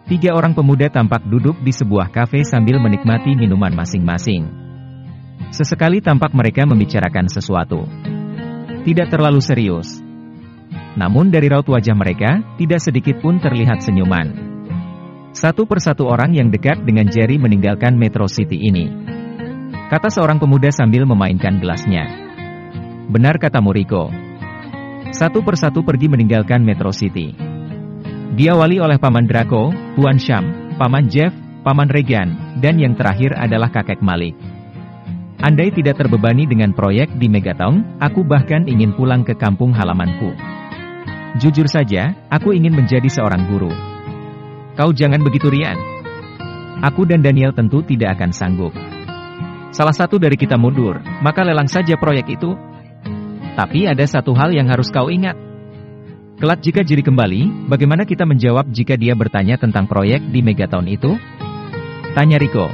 Tiga orang pemuda tampak duduk di sebuah kafe sambil menikmati minuman masing-masing. Sesekali tampak mereka membicarakan sesuatu. Tidak terlalu serius. Namun dari raut wajah mereka, tidak sedikit pun terlihat senyuman. Satu persatu orang yang dekat dengan Jerry meninggalkan Metro City ini. Kata seorang pemuda sambil memainkan gelasnya. Benar kata Rico. Satu persatu pergi meninggalkan Metro City. Diawali oleh Paman Draco, Tuan Sham, Paman Jeff, Paman Regan, dan yang terakhir adalah Kakek Malik. Andai tidak terbebani dengan proyek di Megatown, aku bahkan ingin pulang ke kampung halamanku. Jujur saja, aku ingin menjadi seorang guru. Kau jangan begitu Ryan. Aku dan Daniel tentu tidak akan sanggup. Salah satu dari kita mundur, maka lelang saja proyek itu. Tapi ada satu hal yang harus kau ingat. Kelak jika Jerry kembali, bagaimana kita menjawab jika dia bertanya tentang proyek di Megatown itu? Tanya Rico.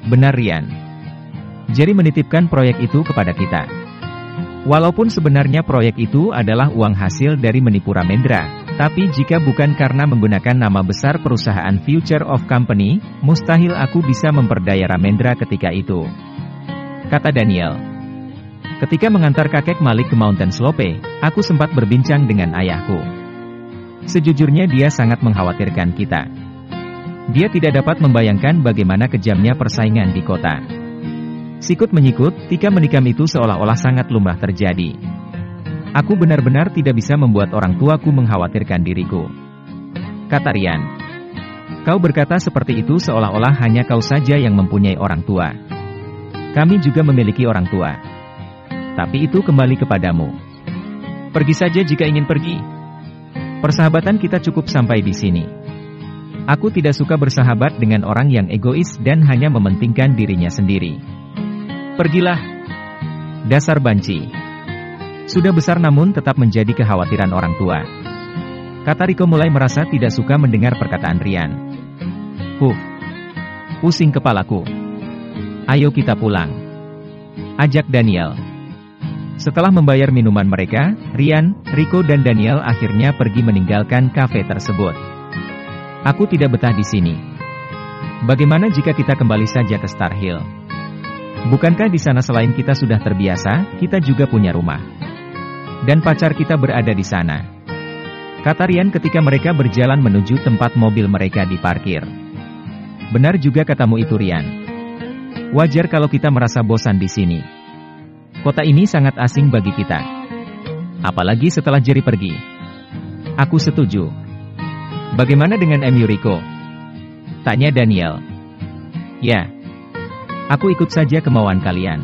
Benar Ryan. Jerry menitipkan proyek itu kepada kita. Walaupun sebenarnya proyek itu adalah uang hasil dari menipu Ramendra, tapi jika bukan karena menggunakan nama besar perusahaan Future of Company, mustahil aku bisa memperdaya Ramendra ketika itu. Kata Daniel. Ketika mengantar kakek Malik ke Mountain Slope, aku sempat berbincang dengan ayahku. Sejujurnya dia sangat mengkhawatirkan kita. Dia tidak dapat membayangkan bagaimana kejamnya persaingan di kota. Sikut menyikut, tika menikam itu seolah-olah sangat lumrah terjadi. Aku benar-benar tidak bisa membuat orang tuaku mengkhawatirkan diriku. Kata Ryan. Kau berkata seperti itu seolah-olah hanya kau saja yang mempunyai orang tua. Kami juga memiliki orang tua. Tapi itu kembali kepadamu. Pergi saja jika ingin pergi. Persahabatan kita cukup sampai di sini. Aku tidak suka bersahabat dengan orang yang egois dan hanya mementingkan dirinya sendiri. Pergilah. Dasar banci. Sudah besar namun tetap menjadi kekhawatiran orang tua. Kata Rico mulai merasa tidak suka mendengar perkataan Ryan. Pusing kepalaku. Ayo kita pulang. Ajak Daniel. Setelah membayar minuman mereka, Ryan, Rico dan Daniel akhirnya pergi meninggalkan kafe tersebut. Aku tidak betah di sini. Bagaimana jika kita kembali saja ke Star Hill? Bukankah di sana selain kita sudah terbiasa, kita juga punya rumah? Dan pacar kita berada di sana. Kata Ryan ketika mereka berjalan menuju tempat mobil mereka diparkir. Benar juga katamu itu Ryan. Wajar kalau kita merasa bosan di sini. Kota ini sangat asing bagi kita. Apalagi setelah Jerry pergi. Aku setuju. Bagaimana dengan MU Rico? Tanya Daniel. Ya. Aku ikut saja kemauan kalian.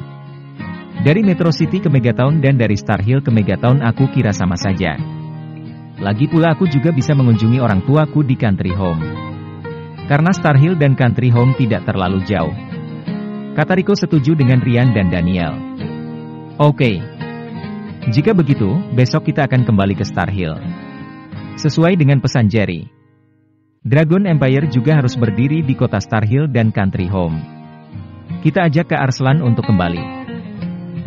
Dari Metro City ke Megatown dan dari Star Hill ke Megatown aku kira sama saja. Lagi pula aku juga bisa mengunjungi orang tuaku di country home. Karena Star Hill dan country home tidak terlalu jauh. Kata Rico setuju dengan Ryan dan Daniel. Oke. Jika begitu, besok kita akan kembali ke Star Hill. Sesuai dengan pesan Jerry. Dragon Empire juga harus berdiri di kota Star Hill dan Country Home. Kita ajak ke Arslan untuk kembali.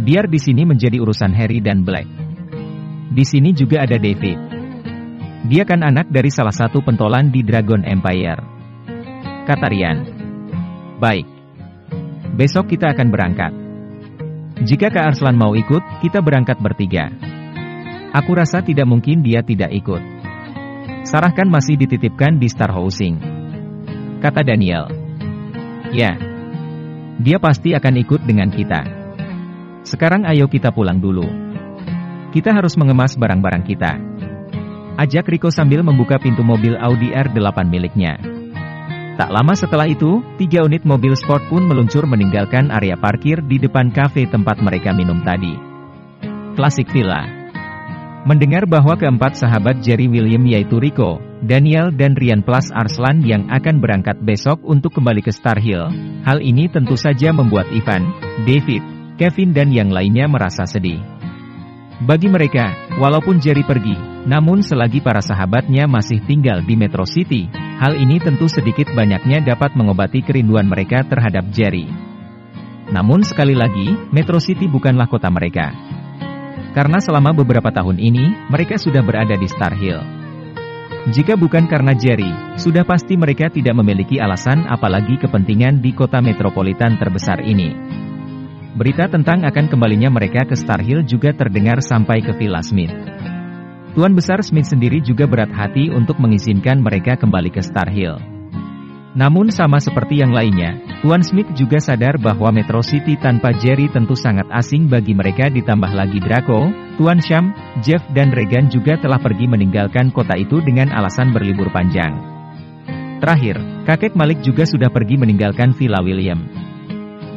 Biar di sini menjadi urusan Harry dan Black. Di sini juga ada David. Dia kan anak dari salah satu pentolan di Dragon Empire. Kata Ryan. Baik. Besok kita akan berangkat. Jika Kak Arslan mau ikut, kita berangkat bertiga. Aku rasa tidak mungkin dia tidak ikut. Sarah kan masih dititipkan di Star Housing. Kata Daniel. Ya. Dia pasti akan ikut dengan kita. Sekarang ayo kita pulang dulu. Kita harus mengemas barang-barang kita. Ajak Rico sambil membuka pintu mobil Audi R8 miliknya. Tak lama setelah itu, 3 unit mobil sport pun meluncur meninggalkan area parkir di depan kafe tempat mereka minum tadi. Klasik Villa. Mendengar bahwa keempat sahabat Jerry William yaitu Rico, Daniel dan Ryan plus Arslan yang akan berangkat besok untuk kembali ke Star Hill, hal ini tentu saja membuat Ivan, David, Kevin dan yang lainnya merasa sedih. Bagi mereka, walaupun Jerry pergi, namun selagi para sahabatnya masih tinggal di Metro City, hal ini tentu sedikit banyaknya dapat mengobati kerinduan mereka terhadap Jerry. Namun sekali lagi, Metro City bukanlah kota mereka. Karena selama beberapa tahun ini, mereka sudah berada di Star Hill. Jika bukan karena Jerry, sudah pasti mereka tidak memiliki alasan apalagi kepentingan di kota metropolitan terbesar ini. Berita tentang akan kembalinya mereka ke Star Hill juga terdengar sampai ke Villa Smith. Tuan Besar Smith sendiri juga berat hati untuk mengizinkan mereka kembali ke Star Hill. Namun sama seperti yang lainnya, Tuan Smith juga sadar bahwa Metro City tanpa Jerry tentu sangat asing bagi mereka, ditambah lagi Draco, Tuan Sham, Jeff dan Regan juga telah pergi meninggalkan kota itu dengan alasan berlibur panjang. Terakhir, kakek Malik juga sudah pergi meninggalkan Villa William.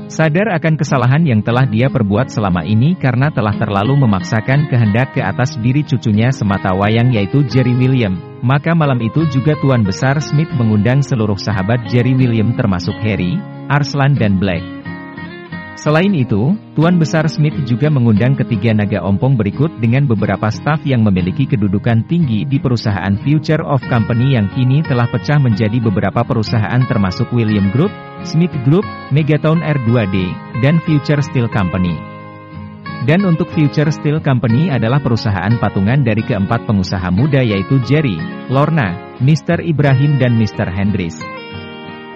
Sadar akan kesalahan yang telah dia perbuat selama ini karena telah terlalu memaksakan kehendak ke atas diri cucunya semata wayang yaitu Jerry William, maka malam itu juga Tuan Besar Smith mengundang seluruh sahabat Jerry William termasuk Harry, Arslan dan Black. Selain itu, Tuan Besar Smith juga mengundang ketiga naga ompong berikut dengan beberapa staf yang memiliki kedudukan tinggi di perusahaan Future of Company yang kini telah pecah menjadi beberapa perusahaan termasuk William Group, Smith Group, Megatown R2D, dan Future Steel Company. Dan untuk Future Steel Company adalah perusahaan patungan dari keempat pengusaha muda yaitu Jerry, Lorna, Mr. Ibrahim dan Mr. Hendris.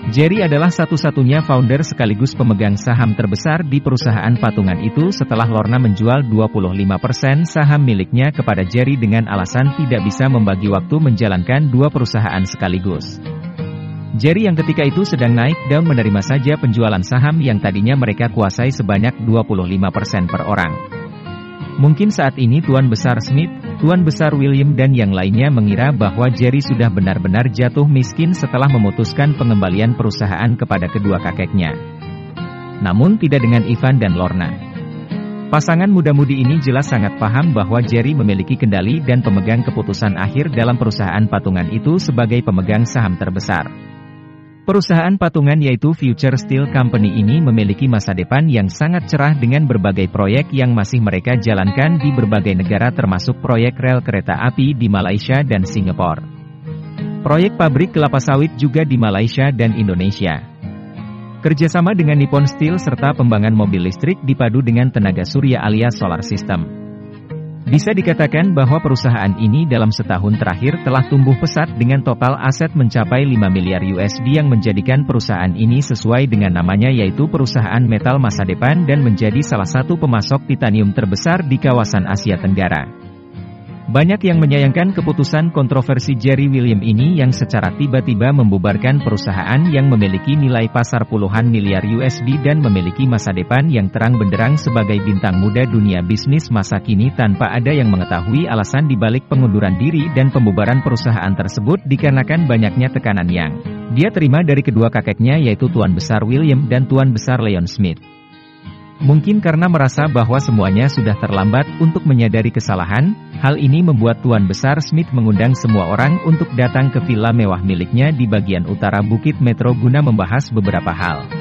Jerry adalah satu-satunya founder sekaligus pemegang saham terbesar di perusahaan patungan itu setelah Lorna menjual 25% saham miliknya kepada Jerry dengan alasan tidak bisa membagi waktu menjalankan dua perusahaan sekaligus. Jerry yang ketika itu sedang naik daun menerima saja penjualan saham yang tadinya mereka kuasai sebanyak 25% per orang. Mungkin saat ini Tuan Besar Smith, Tuan Besar William dan yang lainnya mengira bahwa Jerry sudah benar-benar jatuh miskin setelah memutuskan pengembalian perusahaan kepada kedua kakeknya. Namun tidak dengan Ivan dan Lorna. Pasangan muda-mudi ini jelas sangat paham bahwa Jerry memiliki kendali dan pemegang keputusan akhir dalam perusahaan patungan itu sebagai pemegang saham terbesar. Perusahaan patungan yaitu Future Steel Company ini memiliki masa depan yang sangat cerah dengan berbagai proyek yang masih mereka jalankan di berbagai negara termasuk proyek rel kereta api di Malaysia dan Singapura. Proyek pabrik kelapa sawit juga di Malaysia dan Indonesia. Kerjasama dengan Nippon Steel serta pembangunan mobil listrik dipadu dengan tenaga surya alias solar system. Bisa dikatakan bahwa perusahaan ini dalam setahun terakhir telah tumbuh pesat dengan total aset mencapai 5 miliar USD yang menjadikan perusahaan ini sesuai dengan namanya yaitu perusahaan metal masa depan dan menjadi salah satu pemasok titanium terbesar di kawasan Asia Tenggara. Banyak yang menyayangkan keputusan kontroversi Jerry William ini yang secara tiba-tiba membubarkan perusahaan yang memiliki nilai pasar puluhan miliar USD dan memiliki masa depan yang terang benderang sebagai bintang muda dunia bisnis masa kini tanpa ada yang mengetahui alasan dibalik pengunduran diri dan pembubaran perusahaan tersebut dikarenakan banyaknya tekanan yang dia terima dari kedua kakeknya yaitu Tuan Besar William dan Tuan Besar Leon Smith. Mungkin karena merasa bahwa semuanya sudah terlambat untuk menyadari kesalahan, hal ini membuat Tuan Besar Smith mengundang semua orang untuk datang ke villa mewah miliknya di bagian utara Bukit Metro guna membahas beberapa hal.